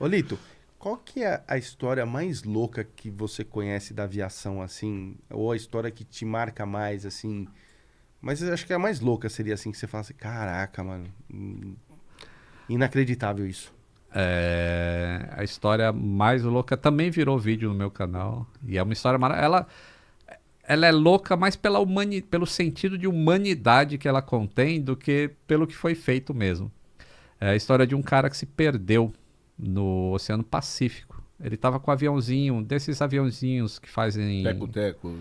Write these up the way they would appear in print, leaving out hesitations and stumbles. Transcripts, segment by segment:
Ô, Lito, qual que é a história mais louca que você conhece da aviação, assim? Ou a história que te marca mais, assim? Mas eu acho que a mais louca seria assim, que você fala assim, caraca, mano, inacreditável isso. A história mais louca também virou vídeo no meu canal. E é uma história maravilhosa. Ela é louca mais pelo sentido de humanidade que ela contém do que pelo que foi feito mesmo. É a história de um cara que se perdeu no Oceano Pacífico. Ele estava com um aviãozinho, desses aviãozinhos que fazem. Teco-teco.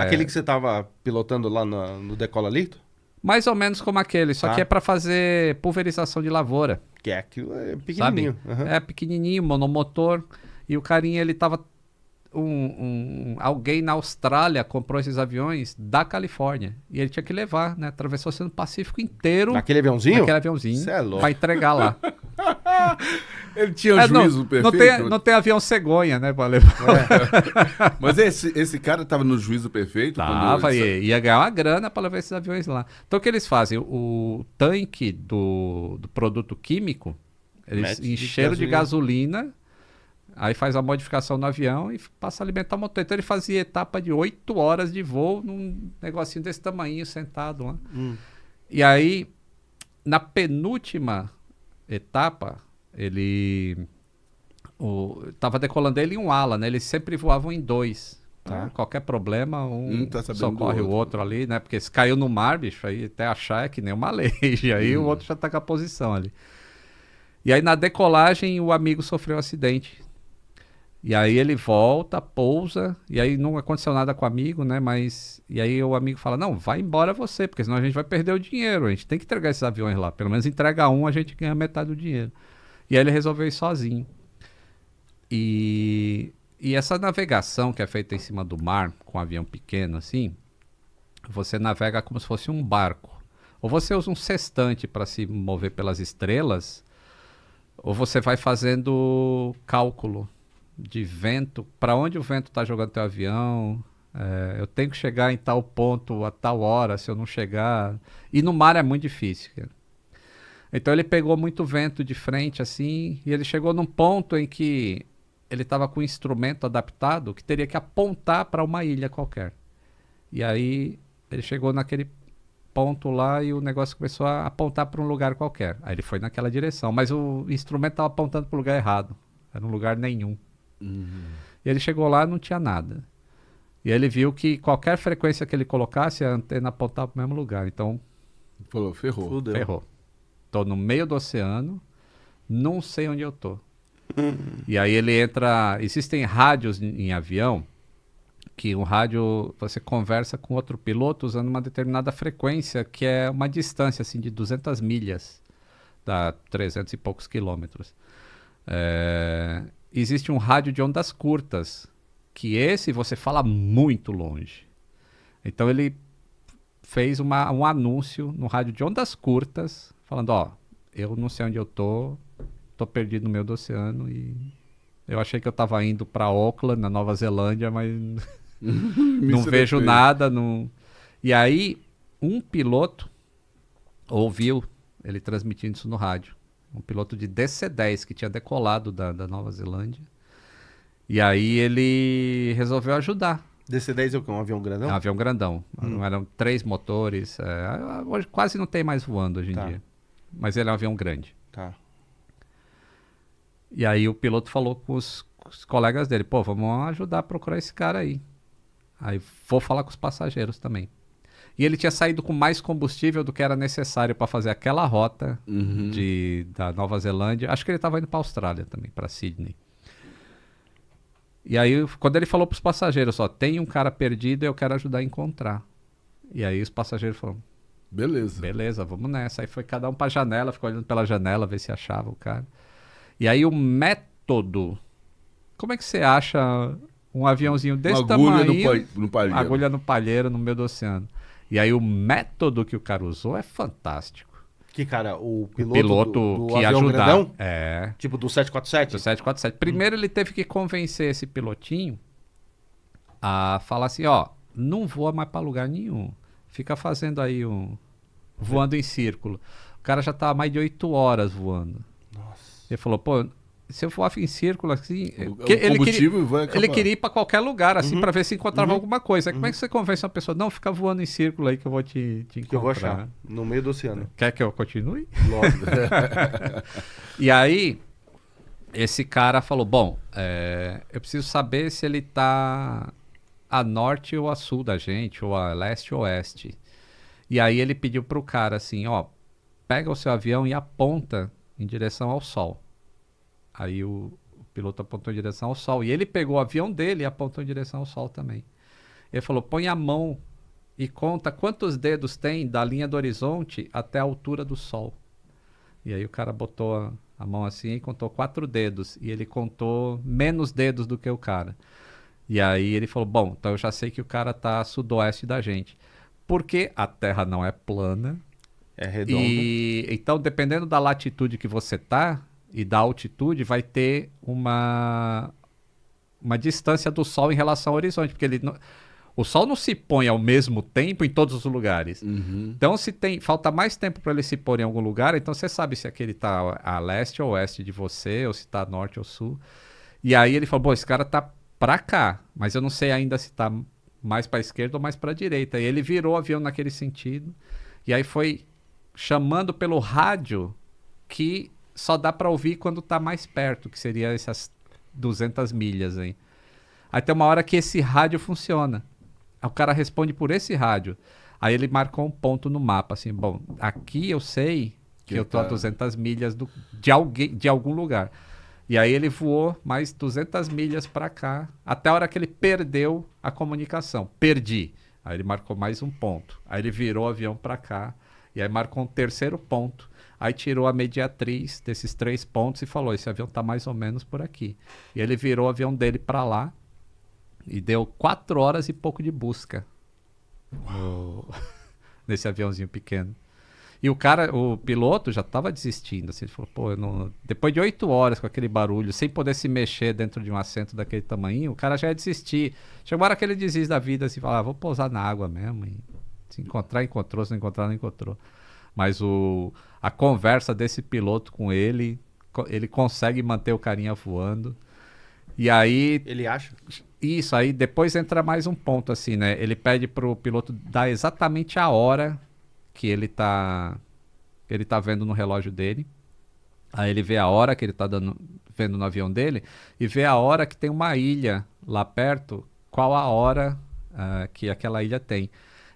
Aquele É. que você tava pilotando lá no Decola Lito? Mais ou menos como aquele, só que é Tá. para fazer pulverização de lavoura, Que é aquilo, é sabe? pequenininho. Aham. É pequenininho, monomotor. E o carinha, ele tava. Alguém na Austrália comprou esses aviões da Califórnia. E ele tinha que levar, né? Atravessou o Oceano Pacífico inteiro Naquele aviãozinho? naquele aviãozinho Cê é louco. para entregar lá. Ele tinha o É, juízo não, perfeito. não tem avião cegonha, né? Pra levar. Mas esse cara tava no juízo perfeito? Tava, ia ganhar uma grana para levar esses aviões lá. Então o que eles fazem? O tanque do produto químico, eles Mete de encheram de gasolina, aí faz a modificação no avião e passa a alimentar o motor. Então ele fazia etapa de 8 horas de voo num negocinho desse tamanho, sentado lá. E aí, na penúltima etapa, ele tava decolando ele em um ala, né? Eles sempre voavam em dois. Tá? Qualquer problema, um tá sabendo socorre do o outro ali, né? Porque se caiu no mar, bicho, aí até achar é que nem uma leija. Aí o outro já tá com a posição ali. E aí na decolagem o amigo sofreu um acidente. E aí ele volta, pousa, e aí não aconteceu nada com o amigo, né? Mas. E aí o amigo fala: não, vai embora você, porque senão a gente vai perder o dinheiro. A gente tem que entregar esses aviões lá. Pelo menos entrega um, a gente ganha metade do dinheiro. E aí ele resolveu ir sozinho. E essa navegação que é feita em cima do mar, com um avião pequeno assim, você navega como se fosse um barco. Ou você usa um sextante para se mover pelas estrelas, ou você vai fazendo cálculo de vento, para onde o vento está jogando teu avião. Eu tenho que chegar em tal ponto a tal hora, se eu não chegar. E no mar é muito difícil. Cara. Então ele pegou muito vento de frente assim, e ele chegou num ponto em que ele estava com um instrumento adaptado que teria que apontar para uma ilha qualquer. E aí ele chegou naquele ponto lá e o negócio começou a apontar para um lugar qualquer. Aí ele foi naquela direção, mas o instrumento estava apontando para o lugar errado. Era um lugar nenhum. E ele chegou lá e não tinha nada. E ele viu que qualquer frequência que ele colocasse, a antena apontava para o mesmo lugar. Então, Falou, ferrou. Fudeu. ferrou. Tô no meio do oceano, não sei onde eu tô. E aí ele entra... Existem rádios em avião, que um rádio você conversa com outro piloto usando uma determinada frequência, que é uma distância assim, de 200 milhas, dá 300 e poucos quilômetros. Existe um rádio de ondas curtas, que esse você fala muito longe. Então ele fez um anúncio no rádio de ondas curtas, falando, ó, eu não sei onde eu tô perdido no meio do oceano e eu achei que eu tava indo para Auckland, na Nova Zelândia, mas não vejo nada. Não... E aí, um piloto ouviu ele transmitindo isso no rádio. Um piloto de DC-10 que tinha decolado da Nova Zelândia. E aí ele resolveu ajudar. DC-10 é o quê? Um avião grandão? É um avião grandão. Eram 3 motores. Hoje quase não tem mais voando hoje em dia. Mas ele é um avião grande. Tá. E aí o piloto falou com os colegas dele, pô, vamos ajudar a procurar esse cara aí. Aí vou falar com os passageiros também. E ele tinha saído com mais combustível do que era necessário para fazer aquela rota da Nova Zelândia. Acho que ele estava indo para a Austrália também, para Sydney. E aí, quando ele falou para os passageiros, ó, tem um cara perdido e eu quero ajudar a encontrar. E aí os passageiros falaram, beleza, vamos nessa. Aí foi cada um para a janela, ficou olhando pela janela, ver se achava o cara. E aí o método... Como é que você acha um aviãozinho desse uma tamanho? agulha no palheiro. Agulha no palheiro, no meio do oceano. E aí o método que o cara usou é fantástico. Que cara, o piloto, Piloto do que avião ajudar. grandão? Tipo do 747? do 747. Primeiro ele teve que convencer esse pilotinho a falar assim, ó, não voa mais para lugar nenhum. Fica fazendo aí voando em círculo. O cara já tá há mais de 8 horas voando. Nossa. Ele falou, pô, se eu voava em círculo, assim... O que combustível vai acabar. ele queria ir para qualquer lugar, assim, para ver se encontrava alguma coisa. Aí como é que você convence uma pessoa? Não, fica voando em círculo aí que eu vou te encontrar. Que eu vou achar. No meio do oceano. Quer que eu continue? Lógico. E aí, esse cara falou, bom, eu preciso saber se ele tá a norte ou a sul da gente, ou a leste ou oeste. E aí ele pediu pro cara assim, ó, pega o seu avião e aponta em direção ao sol. Aí o piloto apontou em direção ao sol. E ele pegou o avião dele e apontou em direção ao sol também. Ele falou, põe a mão e conta quantos dedos tem da linha do horizonte até a altura do sol. E aí o cara botou a mão assim e contou 4 dedos. E ele contou menos dedos do que o cara. E aí ele falou, bom, então eu já sei que o cara tá a sudoeste da gente. Porque a Terra não é plana. É redonda. E então, dependendo da latitude que você tá e da altitude, vai ter uma distância do Sol em relação ao horizonte. Porque o Sol não se põe ao mesmo tempo em todos os lugares. Então, se falta mais tempo para ele se pôr em algum lugar, então você sabe se aquele está a leste ou oeste de você, ou se está a norte ou sul. E aí ele falou, bom, esse cara tá para cá, mas eu não sei ainda se está mais para a esquerda ou mais para a direita. E ele virou o avião naquele sentido. E aí foi chamando pelo rádio que só dá para ouvir quando está mais perto, que seria essas 200 milhas aí. Aí tem uma hora que esse rádio funciona. Aí o cara responde por esse rádio. Aí ele marcou um ponto no mapa, assim, bom, aqui eu sei que eu tô a 200 milhas de algum lugar. E aí ele voou mais 200 milhas para cá, até a hora que ele perdeu a comunicação. Perdi. Aí ele marcou mais um ponto. Aí ele virou o avião para cá, e aí marcou um terceiro ponto. Aí tirou a mediatriz desses 3 pontos e falou, esse avião tá mais ou menos por aqui. E ele virou o avião dele para lá, e deu 4 horas e pouco de busca nesse aviãozinho pequeno. E o piloto já estava desistindo. Assim, ele falou, pô, depois de 8 horas com aquele barulho, sem poder se mexer dentro de um assento daquele tamanho, o cara já ia desistir. Chegou a hora que ele desiste da vida, assim, fala, vou pousar na água mesmo. E se encontrar, encontrou. Se não encontrar, não encontrou. Mas a conversa desse piloto com ele consegue manter o carinha voando. E aí... Ele acha? Isso, aí depois entra mais um ponto, assim, né? Ele pede pro piloto dar exatamente a hora que ele tá vendo no relógio dele. Aí ele vê a hora que ele tá vendo no avião dele e vê a hora que tem uma ilha lá perto, qual a hora que aquela ilha tem.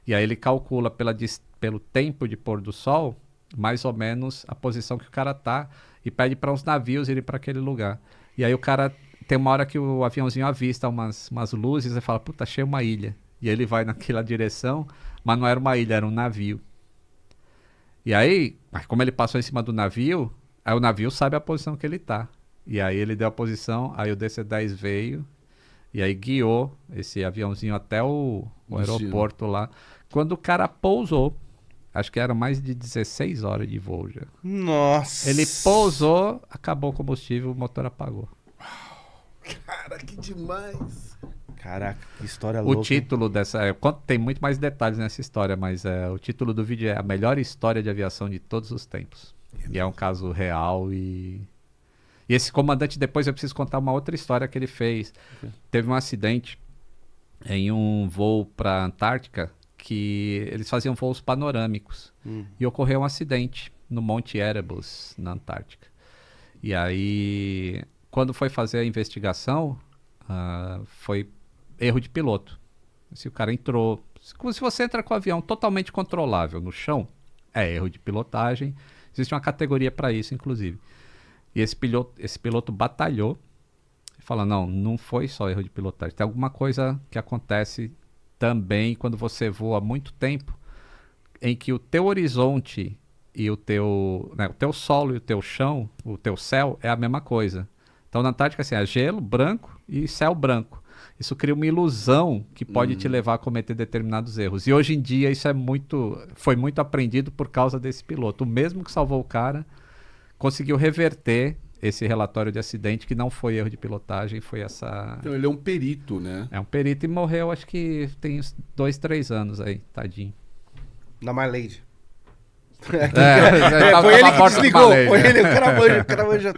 E aí ele calcula pelo tempo de pôr do sol, mais ou menos a posição que o cara tá, e pede para uns navios irem para aquele lugar. E aí o cara... Tem uma hora que o aviãozinho avista umas luzes e fala, puta, achei uma ilha. E ele vai naquela direção, mas não era uma ilha, era um navio. E aí, como ele passou em cima do navio, aí o navio sabe a posição que ele tá. E aí ele deu a posição, aí o DC-10 veio, e aí guiou esse aviãozinho até o aeroporto lá. Quando o cara pousou, acho que era mais de 16 horas de voo já. Nossa! Ele pousou, acabou o combustível, o motor apagou. Cara, que demais. Caraca, que história louca. O título dessa... Tem muito mais detalhes nessa história, mas o título do vídeo é A Melhor História de Aviação de Todos os Tempos. E é um caso real e esse comandante, depois eu preciso contar uma outra história que ele fez. Teve um acidente em um voo para a Antártica que eles faziam voos panorâmicos. E ocorreu um acidente no Monte Erebus, na Antártica. E aí... Quando foi fazer a investigação, foi erro de piloto. Se o cara entrou... Se você entra com o avião totalmente controlável no chão, é erro de pilotagem. Existe uma categoria para isso, inclusive. E esse piloto batalhou e falou, não foi só erro de pilotagem. Tem alguma coisa que acontece também quando você voa há muito tempo, em que o teu horizonte e o teu solo e o teu chão, o teu céu, é a mesma coisa. Então, na Antártica, assim, é gelo branco e céu branco. Isso cria uma ilusão que pode te levar a cometer determinados erros. E hoje em dia isso foi muito aprendido por causa desse piloto. O mesmo que salvou o cara conseguiu reverter esse relatório de acidente, que não foi erro de pilotagem, foi essa... Então ele é um perito, né? É um perito e morreu, acho que tem uns 2, 3 anos aí, tadinho. Na My Lady. Foi ele que desligou. Foi ele, o cara manja